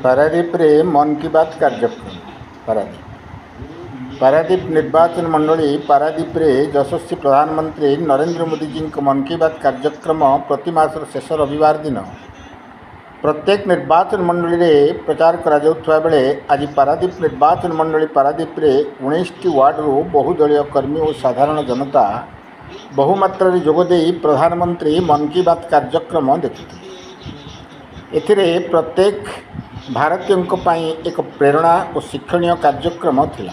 पारादीप रे मन की बात कार्यक्रम पारादीप निर्वाचन मंडली पारादीप रे यशस्वी प्रधानमंत्री नरेंद्र मोदी जी मन की बात कार्यक्रम प्रति मासर शेष रविवार दिन प्रत्येक निर्वाचन मंडली रे प्रचार करा जाउथवा बेले आज पारादीप निर्वाचन मंडली पारादीप रे 19टी वार्डरू बहुदलीय कर्मी और साधारण जनता बहुमात्रा जोगदे प्रधानमंत्री मन की बात कार्यक्रम देखिथिले। एथिरे प्रत्येक भारतीयों पाई एक प्रेरणा और शिक्षणीय कार्यक्रम थिला।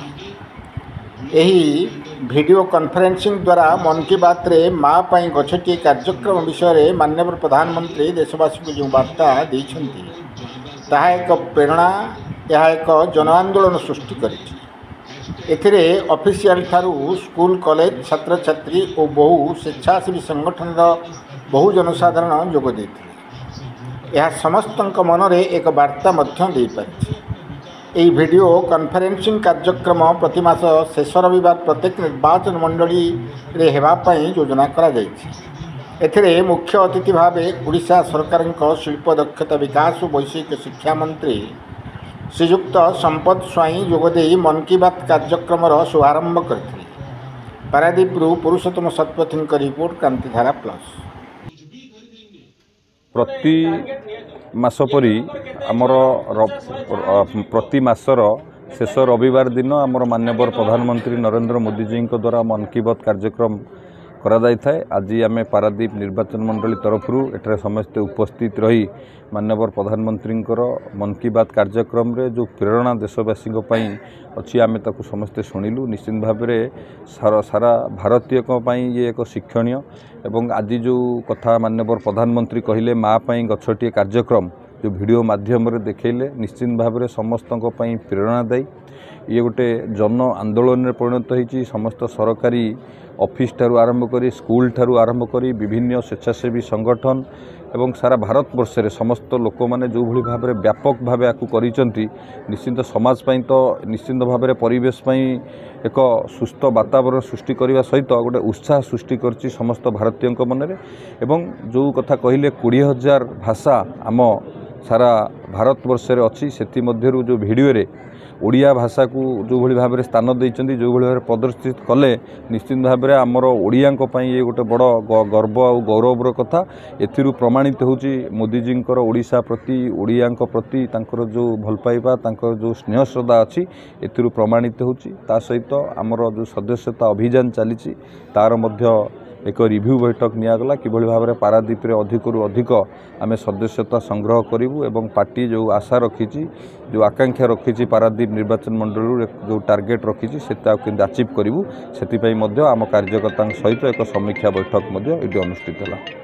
एही वीडियो कॉन्फ्रेंसिंग द्वारा मन की बात रे माँ पाई गछटी कार्यक्रम विषय रे माननीय प्रधानमंत्री देशवासी को जो वार्ता देइछंती ताहा एक प्रेरणा यह एक जन आंदोलन सृष्टि करिछि। एथिरे ऑफिशियल थारू स्कूल कॉलेज छात्र छात्री और बहु स्वेच्छासेवी संगठन बहु जनसाधारण जोग देथिले। यह समस्त मनरे एक वार्ता दे पारिछि। वीडियो कॉन्फ्रेंसिंग कार्यक्रम प्रति मास शेष रविवार प्रत्येक निर्वाचन मंडली रे हेबा पई योजना करा जायछि। एथिरे मुख्य अतिथि भावे ओडिशा सरकार शिल्प दक्षता विकास और वैषयिक शिक्षा मंत्री श्रीयुक्त संपद स्वाई जोगदे मन की बात कार्यक्रम शुभारंभ करथिले। पारादीपरू पुरुषोत्तम शतपथी रिपोर्ट क्रांतिधारा प्लस। प्रति मास परी आमर प्रति मासर शेष रविवार दिन आमर माननीय प्रधानमंत्री नरेंद्र मोदी जी द्वारा मन की बात कार्यक्रम करा जाय थाए। आज आम पारादीप निर्वाचन मंडली तरफरु एठारे समस्ते उपस्थित रही माननीय प्रधानमंत्री मन की बात कार्यक्रम रे जो प्रेरणा देशवासी अच्छी आम ताकू समस्ते शुणिलु। निश्चित भाव में सारा भारतीय ये एक शिक्षणीय एवं आज जो कथा माननीय प्रधानमंत्री कहले माँ पाई गछटी कार्यक्रम जो वीडियो माध्यम रे देखैले निश्चित भाव में समस्त प्रेरणादायी ये गोटे जन आंदोलन में परिणत होती। समस्त सरकारी ऑफिस ठारू आरंभ करी स्कूल ठारू आरंभ करी विभिन्न स्वेच्छासेवी संगठन एवं सारा भारत वर्ष रे समस्त लोक माने जो भली भाव में व्यापक भाव आकु करिसंती। निश्चित समाज पई तो निश्चित भाव में परिवेश पई एक सुस्थ वातावरण सृष्टि करने सहित गोटे उत्साह सृष्टि करछि समस्त भारतीयों मन रे। एवं जो कथा कहले 20,000 भाषा आम सारा भारत वर्ष रे अछि सेति मध्यरु जो वीडियो रे ओडिया भाषा को जो भली भाव में स्थान देइचंती जो भली भाव में प्रदर्शित कले निश्चित भाव में आमर ओडिया ये गोटे बड़ गर्व और गौरवर कथा। एथिरु प्रमाणित होची मोदी जी ओडिशा प्रति ओडिया प्रति तांकर जो भल पाइबा तांकर जो स्नेह श्रद्धा अच्छी एथिरु प्रमाणित होची। ता सहित आमर जो सदस्यता अभियान चली तार मध्य एक रिव्यू बैठक निगला किभली भाव में पारादीप रे अधिकरु अधिक आम सदस्यता संग्रह करूँ एवं पार्टी जो आशा रखी जो आकांक्षा रखी पारादीप निर्वाचन मंडल जो टार्गेट रखी से अचीव करूँ से आम कार्यकर्ता सहित एक समीक्षा बैठक अनुष्ठित है।